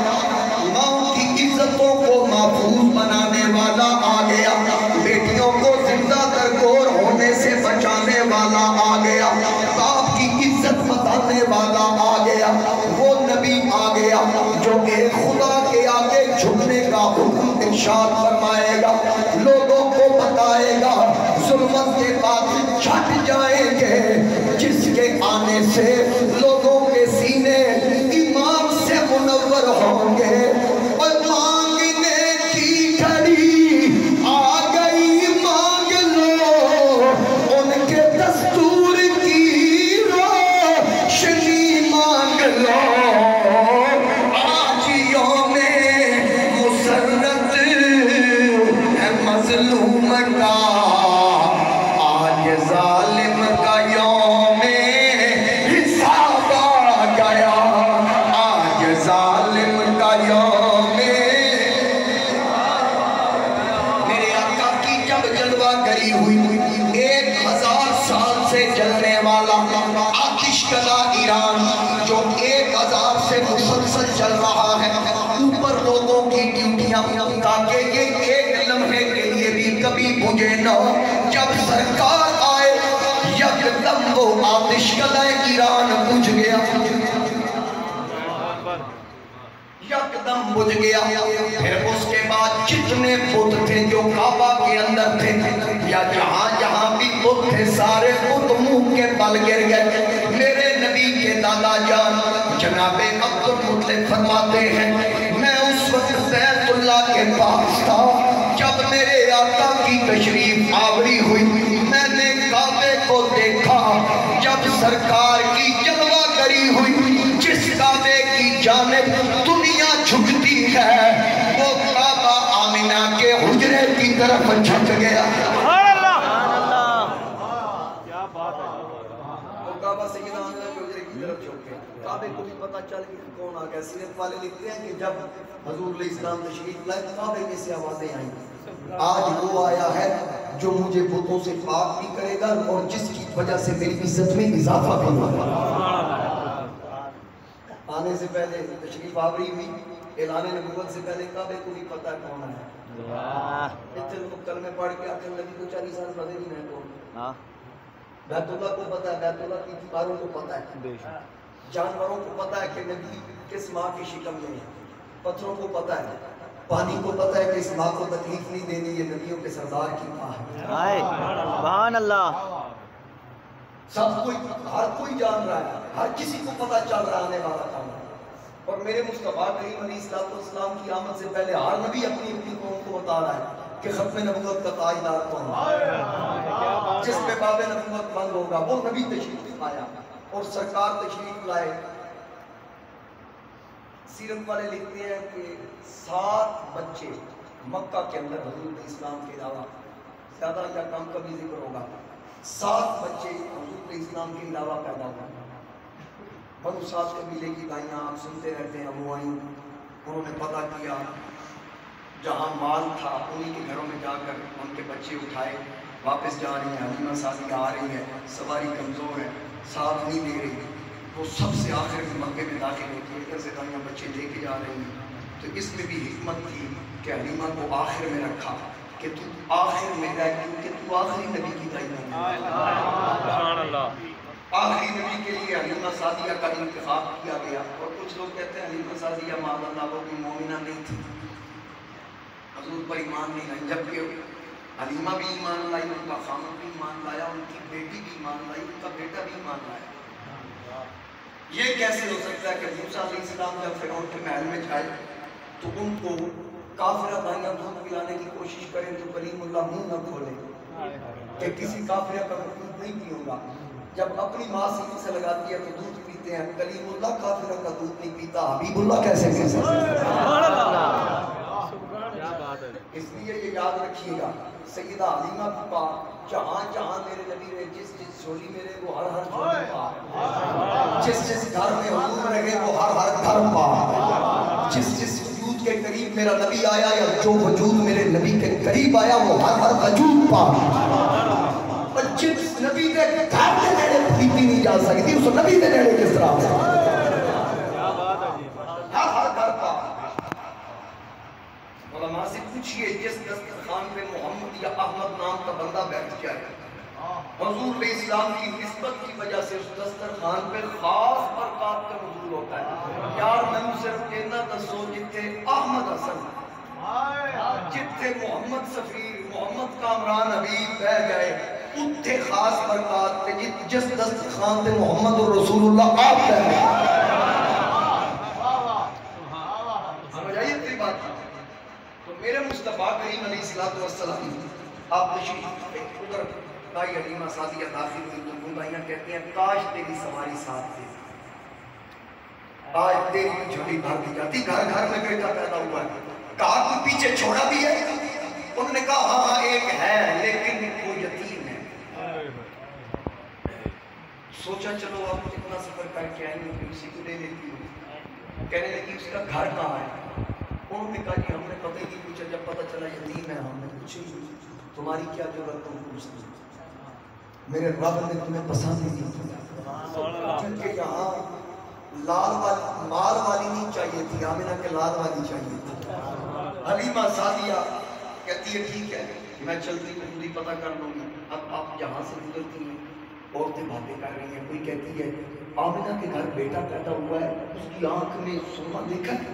ماں کی عزتوں کو محفوظ بنانے والا آ گیا. بیٹیوں کو زندہ درگور ہونے سے بچانے والا آ گیا. باپ کی عزت بتانے والا آ گیا. وہ نبی آ گیا جو ایک خدا کے آگے جھکنے کا حکم ارشاد فرمائے گا. لوگوں کو بتائے گا ظلمت کے بعد چھٹ جائیں گے جس کے آنے سے لوگوں کے سینے ایمان سے منور ہوں گے. اور مانگنے کی گھڑی آ گئی مانگ لو ان کے دستور کی روشنی مانگ لو. آج یوم مسرت ہے مظلوم کا آج ظالم کا یوم حساب آ گیا. آج ظالم کا یوم میرے آقا کی جب جلوہ گری ہوئی 1000 سال سے جلنے والا آتش کلا ایران جو 1000 سے مسلسل چل رہا ہے اوپر لوگوں کی ڈیوٹیاں تاکہ یہ ایک لمحے کے لیے بھی کبھی بجھے نہ ہو. جب سرکار آئے یکدم وہ آتش کلا ایران بجھ گیا یکدم بجھ گیا. پھر اس کے بعد جتنے بت تھے جو کعبہ کے اندر تھے یا جہاں جہاں بھی بت تھے سارے بت منہ کے بل گر گئے. میرے نبی کے دادا جان جناب عبد المطلب فرماتے ہیں میں اس وقت بیت اللہ کے پاس تھا جب میرے آقا کی تشریف آوری ہوئی. میں نے کعبے کو دیکھا جب سرکار کی جلوہ گری ہوئی. جس کعبے کی جانب دنیا جھکتی ہے وہ کعبہ آمنہ کے حجرے کی طرف جھک گیا. کیا بات ہے. وہ کعبہ سیدہ آمنہ کے حجرے کی طرف جھک گیا. کعبے کو بھی پتہ چل گیا کون آ گیا. سیرت والے لکھتے ہیں کہ جب حضور علیہ السلام تشریف لائے کعبے میں سے آوازیں آئیں آج وہ آیا ہے جو مجھے بتوں سے پاک بھی کرے گا اور جس کی وجہ سے میری عزت میں اضافہ بھی ہوگا. آنے سے پہلے تشریف آوری ہوئی اعلان نبوت سے پہلے کعبے کو بھی پتہ ہے کون ہے. اتنے لوگ کلمے پڑھ کے آتے ہیں نبی کو 40 سال پتہ نہیں ہے کون. بیت اللہ کو پتہ ہے بیت اللہ کی دیواروں کو پتہ ہے جانوروں کو پتہ ہے کہ نبی کس ماں کی شکم میں ہے. پتھروں کو پتہ ہے پانی کو پتہ ہے کہ اس ماں کو تکلیف نہیں دینی یہ نبیوں کے سردار کی ماں ہے. سبحان اللہ. سب کوئی ہر کوئی جان رہا ہے ہر کسی کو پتہ چل رہا آنے والا کام ہے. اور میرے مصطفیٰ کریم علیہ السلام کی آمد سے پہلے ہر نبی اپنی اپنی قوم کو بتا رہا ہے کہ ختم نبوت کا تاجدار کون ہے؟ جس پہ باب نبوت بند ہوگا وہ نبی تشریف لایا اور سرکار تشریف لائے۔ سیرت والے لکھتے ہیں کہ 7 بچے مکہ کے اندر حضور اسلام کے علاوہ، زیادہ یا کم کا بھی ذکر ہوگا، 7 بچے حضور اسلام کے علاوہ پیدا ہوئے۔ بنو سعد قبیلے کی دائیاں آپ سنتے رہتے ہیں، وہ آئیں، انہوں نے پتہ کیا جہاں مال تھا انہی کے گھروں میں جا کر ان کے بچے اٹھائے، واپس جا رہی ہیں، حلیمہ سعدیہ آ رہی ہے، سواری کمزور ہے، ساتھ نہیں دے رہی، وہ سب سے آخر میں مکے میں داخل ہوتی ہے، ادھر سے دائیاں بچے لے کے جا رہی ہیں۔ تو اس میں بھی حکمت تھی کہ حلیمہ کو آخر میں رکھا کہ تو آخر میں رہ، کیونکہ تو آخری نبی کی دائی ہے، سبحان اللہ، آخری نبی کے لیے حلیمہ سعدیہ کا انتخاب کیا گیا۔ اور کچھ لوگ کہتے ہیں حلیمہ سعدیہ معاذ اللہ وہ بھی مومنہ نہیں تھی، حضور پر ایمان نہیں لائی، جبکہ حلیمہ بھی ایمان لائی، ان کا خامد بھی ایمان لایا، ان کی بیٹی بھی ایمان لائی، ان کا بیٹا بھی ایمان لایا۔ یہ کیسے ہو سکتا ہے کہ موسیٰ علیہ السلام جب فرعون کے محل میں جائے تو ان کو کافرہ دائیاں دودھ پلانے کی کوشش کریں تو کلیم اللہ منہ نہ کھولے کہ کسی کافرہ کا دودھ نہیں پیوں گا، جب اپنی ماں سینے سے لگاتی ہے تو دودھ پیتے ہیں، کلیم اللہ کافرہ کا دودھ نہیں پیتا، حبیب اللہ کیسے کہہ سکتے ہیں؟ اس لیے یہ یاد رکھیے گا، سیدہ حلیمہ کی پاک جہاں جہاں میرے نبی نے جس جس جھولی میں رہے وہ ہر ہر جھولی پا، جس جس گھر میں حضور رہے وہ ہر ہر گھر پا، جس جس وجود کے قریب میرا نبی آیا یا جو وجود میرے نبی کے قریب آیا وہ ہر ہر وجود پا، اور جس نبی کے گھر کے نیڑے پیتی نہیں جا سکتی اس نبی کے نیڑے کس طرح سے ہر ہر گھر پا۔ علماء سے پوچھئے جس دسترخوان پہ محمد یا احمد نام کا بندہ بیٹھ جائے، حضور علیہ السلام کی نسبت کی وجہ سے اس دسترخوان پہ خاص برکات کا نزول ہوتا ہے۔ یار میں صرف کہنا دسو جتے احمد حسن، جتے محمد سفیر، محمد کامران حبیب بہ گئے، اتھے خاص برکات پہ جس دسترخوان پہ محمد رسول اللہ آپ بہ گئے۔ سمجھ آئیے تیری بات؟ تو میرے مصطفیٰ کریم علیہ السلام آپ تشریف ادھر دائی حلیمہ سعدیہ داخل ہوئی تو دائیاں کہتی ہیں کاش تیری سواری ساتھ تھی، آج تیری بھی جھولی بھر دی جاتی، گھر گھر میں بیٹا پیدا ہوا ہے، کہا تو پیچھے چھوڑا بھی ہے؟ انہوں نے کہا ہاں ایک ہے لیکن وہ یتیم ہے۔ سوچا چلو اب اتنا سفر کر کے آئیں گے اسی کو لے لیتی ہوں، کہنے لگی اس کا گھر کہاں ہے؟ انہوں نے کہا کہ ہم نے پتہ ہی پوچھا، جب پتہ چلا یتیم ہے ہم نے پوچھی تمہاری کیا ضرورت تم پوچھتی، میرے رب نے تمہیں پسند ہی نہیں کیا، کیونکہ یہاں لال والی مال والی نہیں چاہیے تھی، آمنہ کے لال والی چاہیے تھی۔ حلیمہ سعدیہ کہتی ہے ٹھیک ہے میں چلتی ہوں پوری پتہ کر لوں گی۔ اب آپ یہاں سے گزرتی ہیں، عورتیں باتیں کر رہی ہیں، کوئی کہتی ہے آمنہ کے گھر بیٹا پیدا ہوا ہے، اس کی آنکھ میں سرما دیکھا ہے،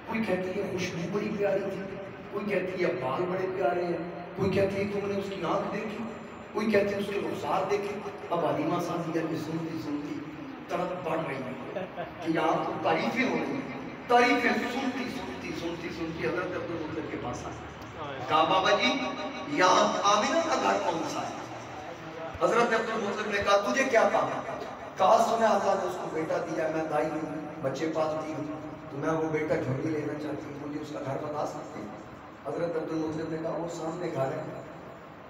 کوئی کہتی ہے خوشبو بڑی پیاری تھی، کوئی کہتی ہے بال بڑے پیارے ہیں، کوئی کہتی ہے تم نے اس کی آنکھ دیکھی، کوئی کہتی ہے اس کے رخسار دیکھے۔ اب حلیمہ سعدیہ کی سنتی سنتی طرف بڑھ رہی ہے کہ یہاں تو تعریفیں ہو رہی ہیں، تعریفیں سنتی سنتی سنتی سنتی حضرت عبدالمطلب کے پاس آئی، کہا بابا جی یہاں آمنہ کا گھر کون سا ہے؟ حضرت عبدالمطلب نے کہا تجھے کیا کہا؟ کہا سنا اللہ نے اس کو بیٹا دیا، میں دائی ہوں، بچے پالتی ہوں، تو میں وہ بیٹا جھولی لینا چاہتی ہوں، مجھے اس کا گھر بتا سکتے ہیں؟ حضرت عبدالمطلب نے کہا وہ سامنے گھر ہے،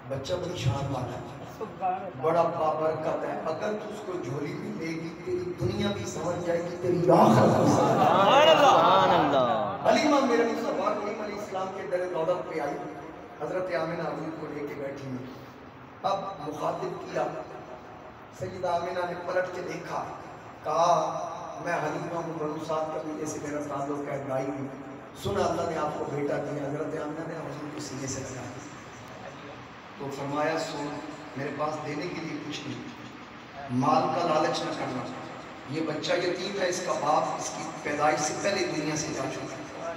بچہ بڑی شان والا ہے، بڑا بابرکت ہے، اگر تو اس کو جھولی بھی لے گی تیری دنیا بھی سمجھ جائے گی، تیری آخرت بھی سمجھ جائے گی۔ حلیمہ میرے مصطفیٰ کریم علیہ السلام کے در دولت پہ آئی، حضرت آمنہ حضور کو لے کے بیٹھی ہیں، اب مخاطب کیا، سیدہ آمنہ نے پلٹ کے دیکھا، کہا میں حلیمہ ہوں، بنو سعد قبیلے سے میرا تعلق ہے، گائی ہوں، سنا اللہ نے آپ کو بیٹا دیا۔ حضرت آمنہ نے حضور کو سینے سے لگایا تو فرمایا سن میرے پاس دینے کے لیے کچھ نہیں، مال کا لالچ نہ کرنا، یہ بچہ یتیم ہے، اس کا باپ اس کی پیدائش سے پہلے دنیا سے جا چکا،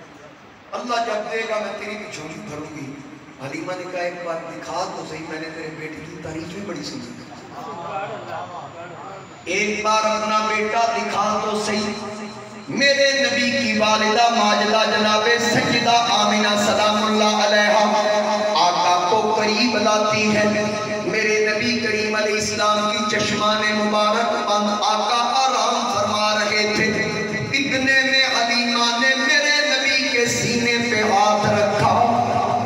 اللہ جب دے گا میں تیری بھی جھولی بھروں گی۔ حلیمہ نے کہا ایک بار دکھا تو صحیح، میں نے تیرے بیٹے کی تعریفیں بڑی سنی، ایک بار اپنا بیٹا دکھا تو صحیح۔ میرے نبی کی والدہ ماجدہ جناب سیدہ آمنہ سلام اللہ علیہا قریب لاتی ہے۔ میرے نبی کریم علیہ السلام کی چشمان مبارک بند آقا آرام فرما رہے تھے، اتنے میں حلیمہ نے میرے نبی کے سینے پہ ہاتھ رکھا،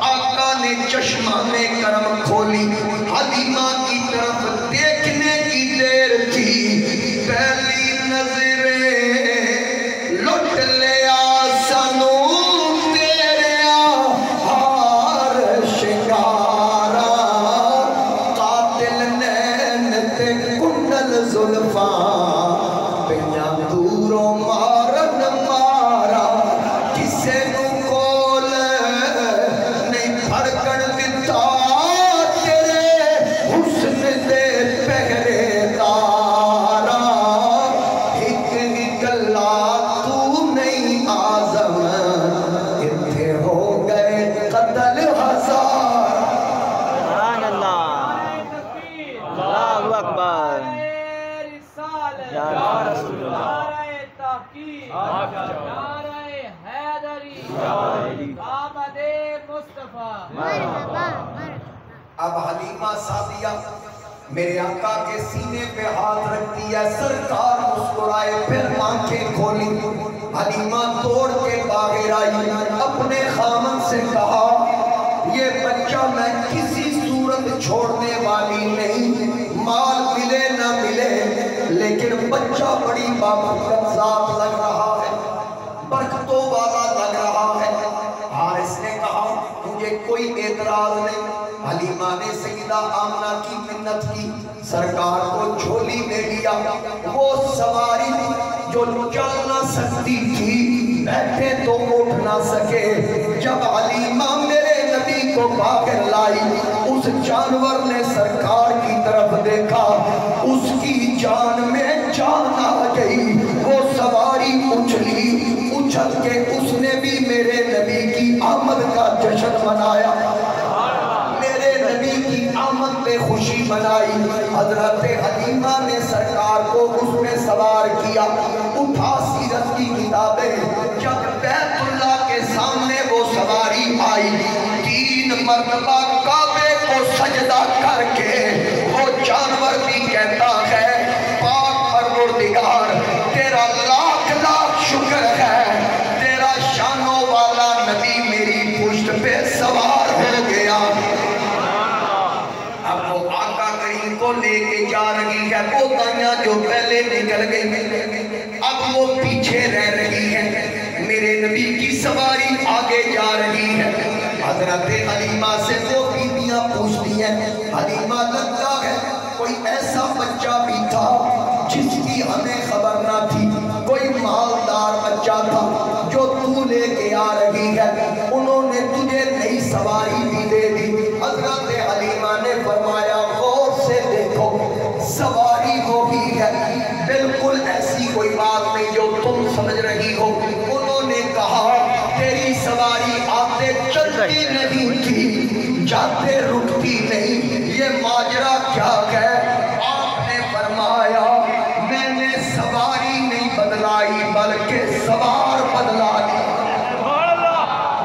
آقا نے چشمان کرم کھولی، حلیمہ کی طرف دیکھنے کی دیر تھی، پہلی نظریں لٹ لیا سنو تیرے ہار شنگارا، قاتل نین تے کنڈل زلفاں پہیاں دوروں مارن مارا، کسے نو کول نہیں پھڑکن دیتا تیرے حسن دے پہرے دارا، ایک نکلا تو نہیں آزم اتھے ہو گئے قتل ہزار۔ سبحان اللہ، اللہ اکبر، یا رسول اللہ، اب حلیمہ سعدیہ میرے آقا کے سینے پہ ہاتھ رکھتی ہے، سرکار مسکرائے پھر آنکھیں کھولی، حلیمہ توڑ کے باہر آئی، اپنے خامن سے کہا یہ بچہ میں کسی صورت چھوڑنے والی نہیں، مال ملے نہ ملے لیکن بچہ بڑی بابرکت ذات لگ رہا ہے، برکتوں والا لگ رہا ہے۔ حارث نے کہا مجھے کوئی اعتراض نہیں۔ حلیمہ نے سیدہ آمنہ کی منت کی، سرکار کو جھولی میں لیا، وہ سواری جو چل نہ سکتی تھی، بیٹھے تو اٹھ نہ سکے، جب حلیمہ میرے نبی کو باہر لائی، اس جانور نے سرکار کی طرف دیکھا، اس کی جان میں جان آ گئی، وہ سواری اچھلی، اچھل کے اس نے بھی میرے نبی کی آمد کا جشن منایا، میرے نبی کی آمد پہ خوشی منائی۔ حضرت حلیمہ نے سرکار کو اس میں سوار کیا، اٹھا سیرت کی کتابیں، جب بیت اللہ کے سامنے وہ سواری آئی، 3 مرتبہ کعبے کو سجدہ کر کے وہ جانور بھی کہتا ہے پاک پروردگار تیرا لاکھ لاکھ شکر ہے، تیرا شانوں والا نبی میری پشت پہ سوار ہو گیا۔ اب وہ آقا کریم کو لے کے جا رہی ہے، وہ دائیاں جو پہلے نکل گئی اب وہ پیچھے رہ رہی ہے، میرے نبی کی سواری آگے جا رہی ہے۔ حضرت حلیمہ سے وہ بیویاں پوچھتی ہیں، حلیمہ لگتا ہے کوئی ایسا بچہ بھی تھا جس کی ہمیں خبر نہ تھی، کوئی مالدار بچہ تھا جو تو لے کے آ رہی ہے، انہوں نے تجھے نئی سواری بھی دے دی۔ حضرت حلیمہ نے فرمایا غور سے دیکھو سواری وہی ہے، بالکل ایسی کوئی بات نہیں جو تم سمجھ رہی ہو۔ انہوں نے کہا تیری سواری آتے چلتی نہیں تھی، جاتے رکتی نہیں، یہ ماجرا کیا ہے؟ آپ نے فرمایا میں نے سواری نہیں بدلائی بلکہ سوار بدلا دی۔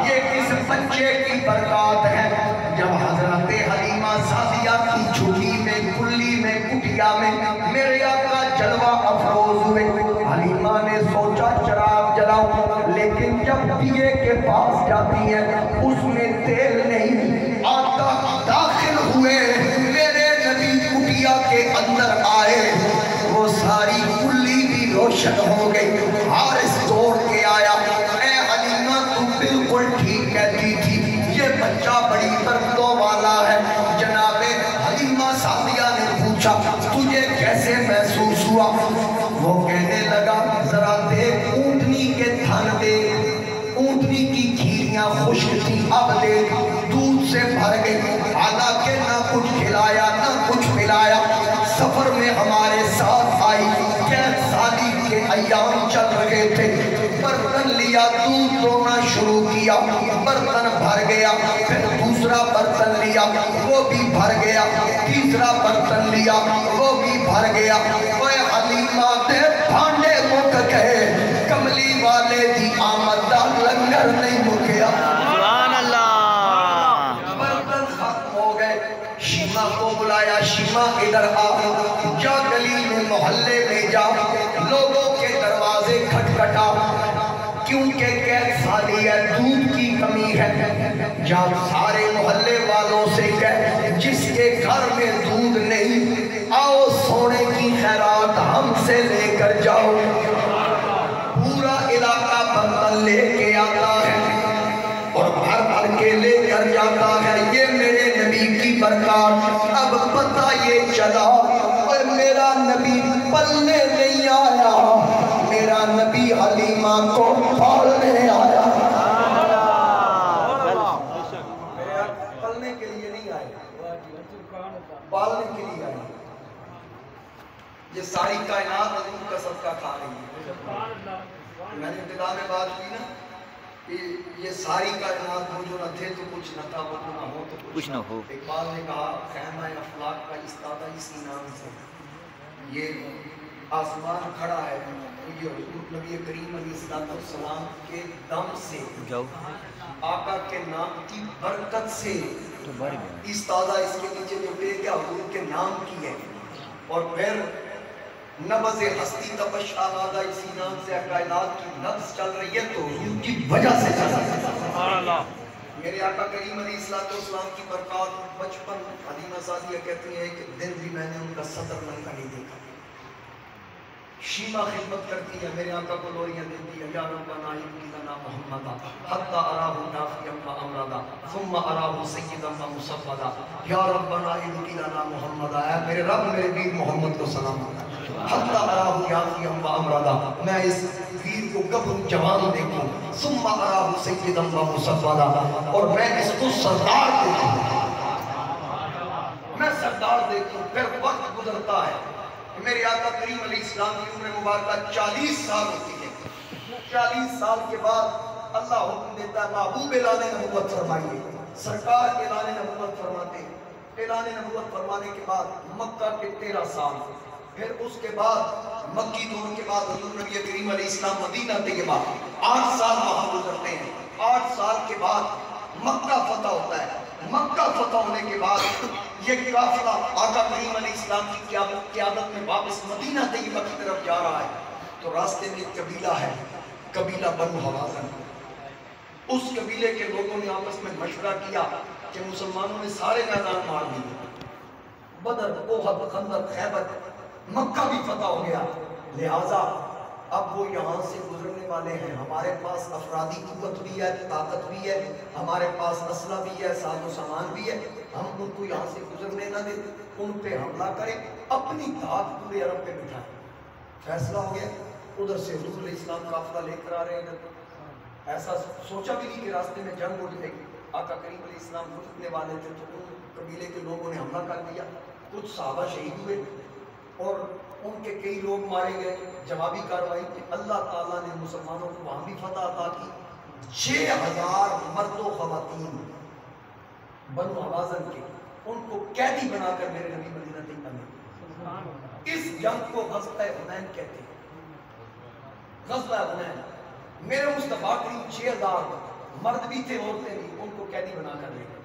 یہ اس بچے کی برکات ہے۔ جب حضرت حلیمہ سعدیہ کی جھولی میں کلی میں کٹیا میں میرے آقا جلوہ افروز ہوئے، حلیمہ نے سوچا چراغ جلاؤں، لیکن جب دیے کے پاس جاتی ہے اس میں تیل نہیں۔ آقا داخل ہوئے، میرے نبی کٹیا کے اندر آئے، وہ ساری کلی بھی روشن ہو گئی۔ حارث دوڑ کے آیا، اے حلیمہ تو بالکل ٹھیک کہتی تھی، یہ بچہ بڑی برکتوں والا ہے۔ جناب حلیمہ سعدیہ نے پوچھا تجھے کیسے محسوس ہوا؟ وہ کہنے لگا ذرا دیکھ اونٹنی کے تھن دیکھ، اونٹنی کی کھیریاں خشک تھی، اب دیکھ دودھ سے بھر گئی، حالانکہ نہ کچھ کھلایا نہ کچھ پلایا، سفر میں ہمارے ساتھ آئی، قید سالی کے ایام چل رہے تھے، برتن لیا دودھ دونا شروع کیا، برتن بھر گیا، پھر دوسرا برتن لیا وہ بھی بھر گیا، تیسرا برتن لیا وہ بھی بھر گیا۔ اوے حلیمہ دے بھانڈے مک گئے، کملی والے دی آمد دا لنگر نہیں مکیا۔ سبحان اللہ، برتن ختم ہو گئے، شیما کو بلایا، شیما ادھر آ، جا گلی میں محلے میں جا، لوگوں کے دروازے کھٹکھٹا، کیونکہ قید سالی ہے، دودھ کی کمی ہے، جا سارے محلے والوں سے کہہ جس کے گھر میں دودھ نہیں، آؤ سونے کی خیرات ہم سے لے کر جاؤ۔ پورا علاقہ برتن لے کے آتا ہے اور بھر بھر کے لے کر جاتا ہے، یہ میرے نبی کی برکات۔ اب پتہ یہ چلا اور میرا نبی پلنے نہیں آیا، میرا نبی حلیمہ کو پالنے آیا۔ پلنے کے لیے نہیں آئے، پالنے کے لیے آئے۔ یہ ساری کائنات حضور کا صدقہ کھا رہی ہے۔ میں نے ابتدا میں بات کی نا کہ یہ ساری کائنات ہو جو نہ تھے تو کچھ نہ تھا، وہ نہ ہو تو کچھ نہ ہو۔ اقبال نے کہا خیمہ افلاک کا استادہ اسی نام سے، یہ آسمان کھڑا ہے، یہ حضور نبی کریم علیہ السلام کے دم سے، آقا کے نام کی برکت سے استادہ اس کے نیچے جو پہ کیا حضور کے نام کی ہے، اور پھر نبض ہستی تبشانادہ اسی نام سے کائنات کی نبض چل رہی ہے تو حضور کی وجہ سے چل رہی ہے۔ میرے آقا کریم علیہ السلام کی برکات، بچپن حلیمہ سعدیہ کہتی ہیں کہ دن بھی میں نے ان کا سطر ننگا نہیں دیکھا۔ شیما خدمت کرتی ہے، میرے آقا کو لوریاں دیتی ہے، یا ربنا لنا محمدا حتی اراہ نافیا فامردا ثم اراہ سیدا مصفدا، یا ربنا لنا محمدا، اے میرے رب میرے ویر محمد کو سلام حتی اراہ نافیا فامردا، میں اس ویر کو گبر جوان دیکھوں، ثم اراہ سیدا مصفدا، اور میں اس کو سردار دیکھوں، میں سردار دیکھوں۔ پھر وقت گزرتا ہے، میرے آقا کریم علیہ السلام کی عمر مبارکہ 40 سال ہوتی ہے۔ 40 سال کے بعد اللہ حکم دیتا ہے محبوب اعلان نبوت فرمائیے، سرکار اعلان نبوت فرماتے ہیں۔ اعلان نبوت فرمانے کے بعد مکہ کے 13 سال، پھر اس کے بعد مکی دور کے بعد حضور نبی کریم علیہ السلام مدینہ طیبہ 8 سال وہاں گزرتے ہیں۔ 8 سال کے بعد مکہ فتح ہوتا ہے۔ مکہ فتح ہونے کے بعد یہ قافلہ آقا کریم علیہ السلام کی قیادت میں واپس مدینہ طیبہ کی طرف جا رہا ہے، تو راستے میں ایک قبیلہ ہے، قبیلہ بنو حوازن۔ اس قبیلے کے لوگوں نے آپس میں مشورہ کیا کہ مسلمانوں نے سارے میدان مار دیے، بدر، احد، خندق، خیبر، مکہ بھی فتح ہو گیا، لہٰذا اب وہ یہاں سے گزرنے والے ہیں، ہمارے پاس افرادی قوت بھی ہے، طاقت بھی ہے، ہمارے پاس اسلحہ بھی ہے، ساز و سامان بھی ہے، ہم ان کو یہاں سے گزرنے نہ دیں، ان پہ حملہ کریں، اپنی دھات پورے عرب پہ بٹھائیں۔ فیصلہ ہو گیا، ادھر سے حضور علیہ السلام قافلہ لے کر آ رہے ہیں، ایسا سوچا بھی نہیں کہ راستے میں جنگ اٹھ گئی۔ آقا کریم علیہ السلام گزرنے والے تھے تو ان قبیلے کے لوگوں نے حملہ کر دیا، کچھ صحابہ شہید ہوئے اور ان کے کئی لوگ مارے گئے۔ جوابی کارروائی کہ اللہ تعالیٰ نے مسلمانوں کو وہاں بھی فتح عطا کی، 6000 مرد و خواتین بنو حوازن کے، ان کو قیدی بنا کر میرے نبی مدینہ طیبہ میں، اس جنگ کو غزوہ حنین کہتے ہیں۔ غزوہ حنین، میرے مصطفیٰ کریم 6000 مرد بھی تھے، عورتیں بھی، ان کو قیدی بنا کر لے گئے۔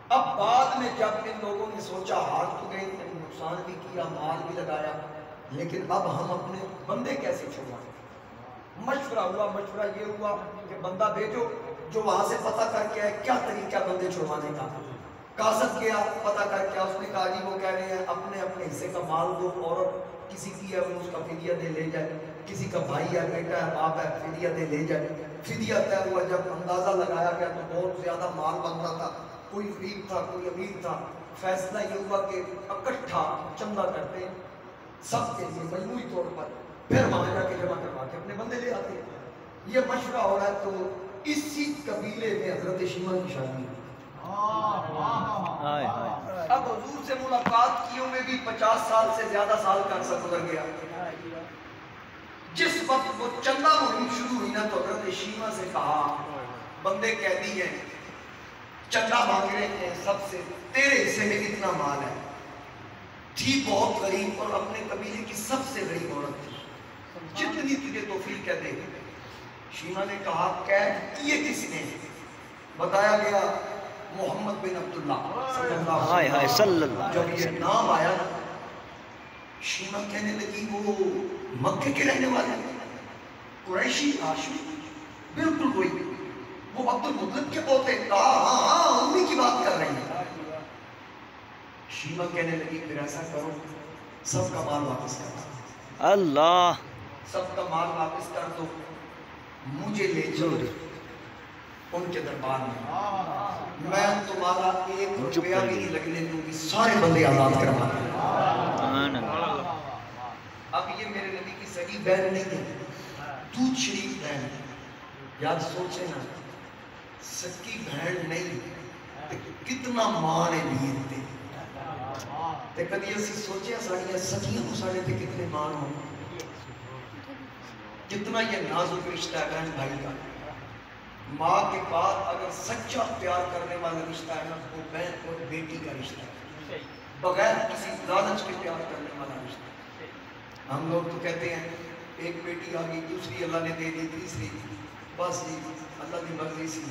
اب بعد میں جب ان لوگوں نے سوچا ہار تو گئے، نقصان بھی کیا، مال بھی لگایا، لیکن اب ہم اپنے بندے کیسے چھوڑائیں؟ مشورہ ہوا، مشورہ یہ ہوا کہ بندہ بھیجو جو وہاں سے پتہ کر کے آئے کیا طریقہ بندے چھوڑوانے کا۔ قاصد گیا، پتہ کر کے اس نے کہا جی وہ کہہ رہے ہیں اپنے اپنے حصے کا مال دو، اور کسی کی ہے وہ اس کا فدیہ دے لے جائے، کسی کا بھائی ہے، بیٹا ہے، باپ ہے، فدیہ دے لے جائے۔ فدیہ طے ہوا، جب اندازہ لگایا گیا تو بہت زیادہ مال بن رہا تھا، کوئی غریب تھا، کوئی امیر تھا۔ فیصلہ یہ ہوا کہ اکٹھا چندہ کرتے ہیں سب کے لیے مجموعی طور پر، پھر وہاں جا کے جمع کروا کے اپنے بندے لے آتے ہیں۔ یہ مشورہ ہو رہا ہے تو اسی قبیلے میں حضرت شیما کی شادی ہوئی۔ اب حضور سے ملاقات کیوں میں بھی 50 سال سے زیادہ سال کا عرصہ گزر گیا۔ جس وقت وہ چندہ مہم شروع ہوئی نا تو حضرت شیما سے کہا بندے قیدی ہیں، چندہ مانگ رہے ہیں سب سے، تیرے حصے میں اتنا مال ہے، تھی بہت غریب اور اپنے قبیلے کی سب سے غریب عورت تھی، جتنی تجھے توفیق ہے دے۔ شیما نے کہا قید کیے کس نے؟ بتایا گیا محمد بن عبداللہ صلی اللہ ہائے ہائے صلی اللہ جب علیہ یہ وسلم. نام آیا نا شیمہ کہنے لگی وہ مکے کے رہنے والے قریشی ہاشمی بالکل وہی وہ عبد المطلب کے پوتے ہاں امی کی بات کر رہی ہیں. شیمہ کہنے لگی پھر ایسا کرو سب کا مال واپس کر دو اللہ. سب کا مال واپس کر دو مجھے لے چلو ان کے دربار میں تمہارا ایک روپیہ بھی نہیں لگنے دوں گی سارے بندے آزاد کروا دیں. سبحان اللہ. اب یہ میرے نبی کی سگی بہن نہیں ہے دودھ شریف بہن ہے. یاد سوچے نا سکی بہن نہیں تے کتنا ماں نے نیت تے تے کدی اسی سوچے ساڑیاں سکیاں کو ساڑے تے کتنے مان ہوں کتنا یہ نازک رشتہ ہے بہن بھائی کا. ماں کے بعد اگر سچا پیار کرنے والا رشتہ ہے نا وہ بہن اور بیٹی کا رشتہ ہے بغیر کسی لالچ کے پیار کرنے والا رشتہ ہے. ہم لوگ تو کہتے ہیں ایک بیٹی آگئی دوسری اللہ نے دے دی تیسری بس جی اللہ کی مرضی سی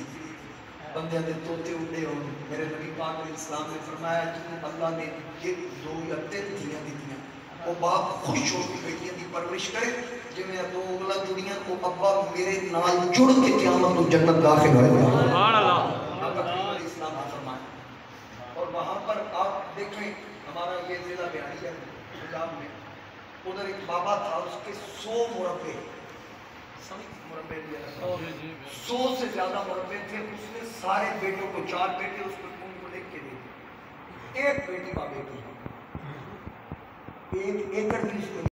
بندے دے توتے اڑے ہوں. میرے نبی پاک علیہ السلام نے فرمایا جنہوں اللہ نے یہ 2 یا 3 دھیاں دیتیاں وہ باپ خوش ہو کے بیٹیاں دی پرورش کرے جی میں 2 انگلاں جڑیاں وہ ابا میرے نال جڑ کے قیامت کو جنت داخل ہوئے گا. سبحان اللہ. آپ علیہ السلام نے فرمایا. اور وہاں پر آپ دیکھیں ہمارا یہ ضلع بیانی ہے پنجاب میں ادھر ایک بابا تھا اس کے 100 مربے مربے 100 سے زیادہ مربے تھے. اس نے سارے بیٹوں کو 4 بیٹے اس کو ان کو لکھ کے دے دی. ایک بیٹی بابے کی 1 ایکڑ کی اس کو